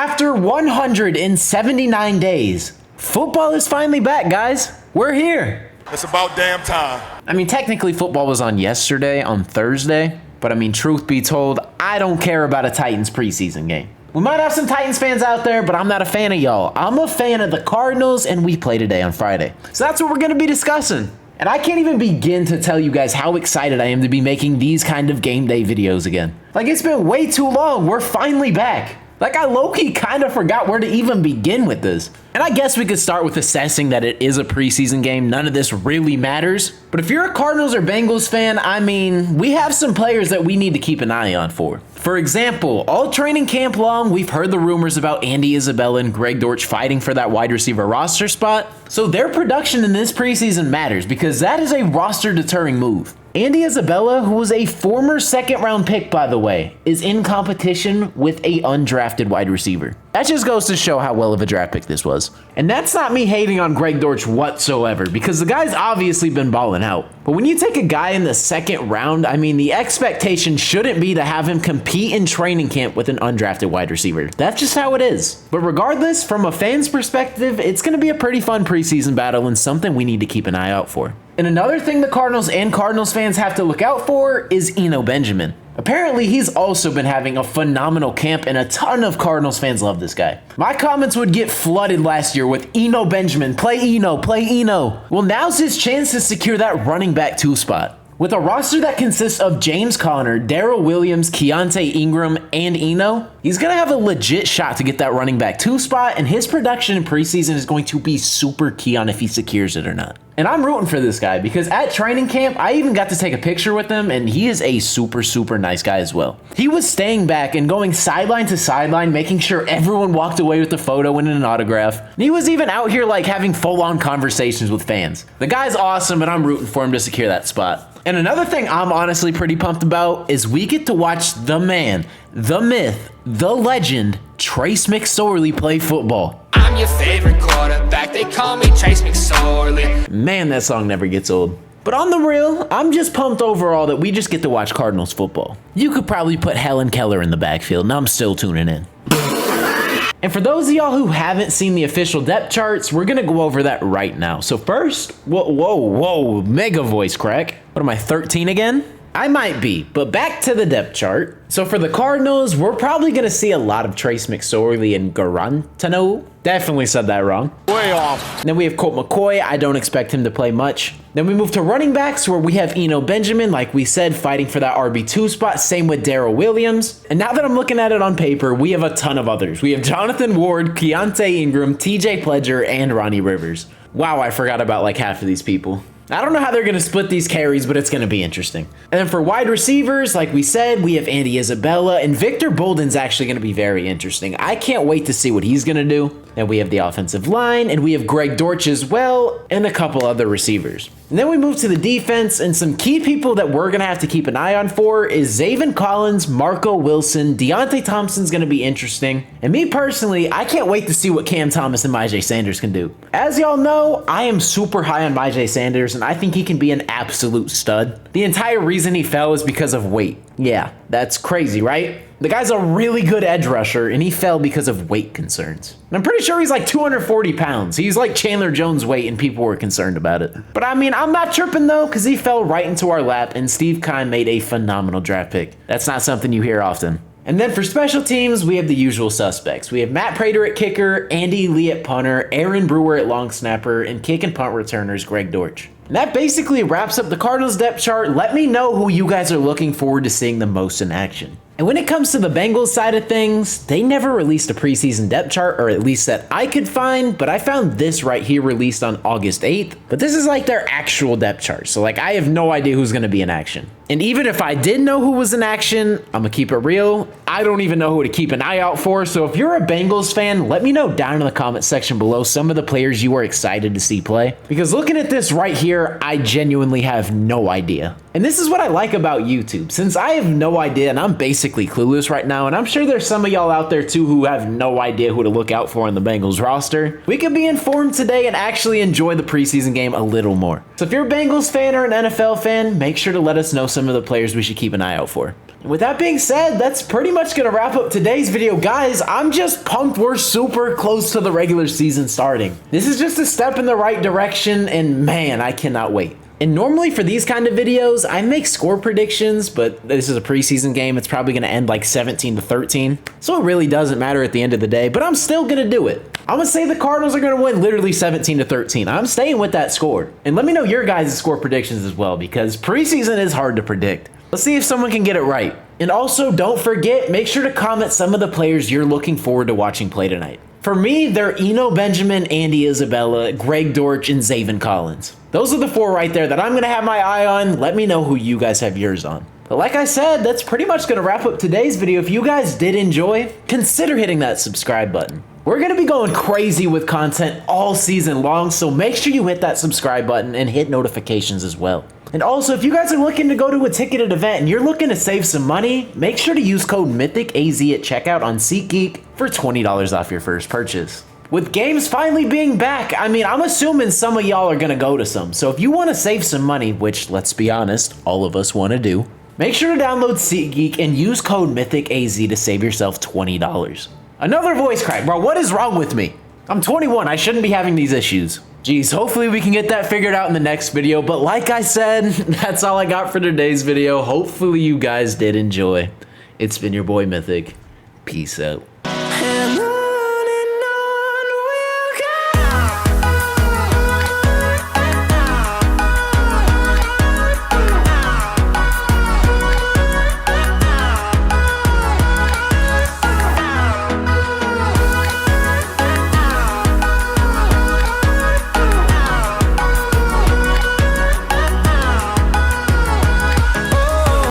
After 179 days, football is finally back, guys. We're here. It's about damn time. I mean, technically football was on yesterday, on Thursday, but I mean, truth be told, I don't care about a Titans preseason game. We might have some Titans fans out there, but I'm not a fan of y'all. I'm a fan of the Cardinals, and we play today on Friday. So that's what we're going to be discussing. And I can't even begin to tell you guys how excited I am to be making these kind of game day videos again. Like, it's been way too long. We're finally back. Like, I low-key kind of forgot where to even begin with this. And I guess we could start with assessing that it is a preseason game. None of this really matters. But if you're a Cardinals or Bengals fan, I mean, we have some players that we need to keep an eye on for. For example, all training camp long, we've heard the rumors about Isabella and Greg Dortch fighting for that wide receiver roster spot. So their production in this preseason matters because that is a roster-deterring move. Isabella, who was a former second-round pick, by the way, is in competition with a undrafted wide receiver. That just goes to show how well of a draft pick this was. And that's not me hating on Greg Dortch whatsoever, because the guy's obviously been balling out. But when you take a guy in the second round, I mean, the expectation shouldn't be to have him compete in training camp with an undrafted wide receiver. That's just how it is. But regardless, from a fan's perspective, it's going to be a pretty fun preseason battle and something we need to keep an eye out for. And another thing the Cardinals and Cardinals fans have to look out for is Eno Benjamin. Apparently, he's also been having a phenomenal camp, and a ton of Cardinals fans love this guy. My comments would get flooded last year with Eno Benjamin, play Eno, play Eno. Well, now's his chance to secure that running back 2 spot. With a roster that consists of James Conner, Darrell Williams, Keontae Ingram, and Eno, he's going to have a legit shot to get that running back 2 spot, and his production in preseason is going to be super key on if he secures it or not. And I'm rooting for this guy because at training camp, I even got to take a picture with him, and he is a super nice guy as well. He was staying back and going sideline to sideline, making sure everyone walked away with a photo and an autograph. And he was even out here like having full-on conversations with fans. The guy's awesome, and I'm rooting for him to secure that spot. And another thing I'm honestly pretty pumped about is we get to watch the man, the myth, the legend, Trace McSorley play football. I'm your favorite quarterback, they call me Trace McSorley. Man, that song never gets old. But on the real, I'm just pumped overall that we just get to watch Cardinals football. You could probably put Helen Keller in the backfield, and I'm still tuning in. And for those of y'all who haven't seen the official depth charts, we're gonna go over that right now. So first, whoa, mega voice crack. What am I, 13 again? I might be, but back to the depth chart. So for the Cardinals, we're probably gonna see a lot of Trace McSorley and Garantano. Definitely said that wrong. Way off. Then we have Colt McCoy. I don't expect him to play much. Then we move to running backs where we have Eno Benjamin, like we said, fighting for that RB2 spot. Same with Darrell Williams. And now that I'm looking at it on paper, we have a ton of others. We have Jonathan Ward, Keontae Ingram, TJ Pledger, and Ronnie Rivers. Wow, I forgot about like half of these people. I don't know how they're going to split these carries, but it's going to be interesting. And then for wide receivers, like we said, we have Isabella, and Victor Bolden's actually going to be very interesting. I can't wait to see what he's going to do. Then we have the offensive line, and we have Greg Dortch as well, and a couple other receivers. And then we move to the defense, and some key people that we're going to have to keep an eye on for is Zaven Collins, Marco Wilson, Deontay Thompson's going to be interesting. And me personally, I can't wait to see what Cam Thomas and Myjai Sanders can do. As y'all know, I am super high on Myjai Sanders, and I think he can be an absolute stud. The entire reason he fell is because of weight. Yeah, that's crazy, right? The guy's a really good edge rusher, and he fell because of weight concerns. And I'm pretty sure he's like 240 pounds. He's like Chandler Jones weight, and people were concerned about it. But I mean, I'm not tripping though, because he fell right into our lap, and Steve Keim made a phenomenal draft pick. That's not something you hear often. And then for special teams, we have the usual suspects. We have Matt Prater at kicker, Andy Lee at punter, Aaron Brewer at long snapper, and kick and punt returners Greg Dortch. And that basically wraps up the Cardinals depth chart. Let me know who you guys are looking forward to seeing the most in action. And when it comes to the Bengals side of things, they never released a preseason depth chart, or at least that I could find, but I found this right here released on August 8th. But this is like their actual depth chart, so like I have no idea who's going to be in action. And even if I did know who was in action, I'm gonna keep it real, I don't even know who to keep an eye out for. So if you're a Bengals fan, let me know down in the comment section below some of the players you are excited to see play. Because looking at this right here, I genuinely have no idea. And this is what I like about YouTube. Since I have no idea and I'm basically clueless right now, and I'm sure there's some of y'all out there too who have no idea who to look out for in the Bengals roster, we can be informed today and actually enjoy the preseason game a little more. So if you're a Bengals fan or an NFL fan, make sure to let us know some of the players we should keep an eye out for. With that being said, that's pretty much going to wrap up today's video. Guys, I'm just pumped we're super close to the regular season starting. This is just a step in the right direction, and man, I cannot wait. And normally for these kind of videos, I make score predictions, but this is a preseason game. It's probably going to end like 17-13. So it really doesn't matter at the end of the day, but I'm still going to do it. I'm going to say the Cardinals are going to win literally 17-13. I'm staying with that score. And let me know your guys' score predictions as well, because preseason is hard to predict. Let's see if someone can get it right. And also, don't forget, make sure to comment some of the players you're looking forward to watching play tonight. For me, they're Eno Benjamin, Andy Isabella, Greg Dortch, and Zaven Collins. Those are the 4 right there that I'm going to have my eye on. Let me know who you guys have yours on. But like I said, that's pretty much going to wrap up today's video. If you guys did enjoy, consider hitting that subscribe button. We're going to be going crazy with content all season long, so make sure you hit that subscribe button and hit notifications as well. And also, if you guys are looking to go to a ticketed event and you're looking to save some money, make sure to use code MYTHICAZ at checkout on SeatGeek for $20 off your first purchase. With games finally being back, I mean, I'm assuming some of y'all are going to go to some. So if you want to save some money, which, let's be honest, all of us want to do, make sure to download SeatGeek and use code MYTHICAZ to save yourself $20. Another voice crack, bro. What is wrong with me? I'm 21. I shouldn't be having these issues. Jeez, hopefully we can get that figured out in the next video. But like I said, that's all I got for today's video. Hopefully you guys did enjoy. It's been your boy Mythic. Peace out.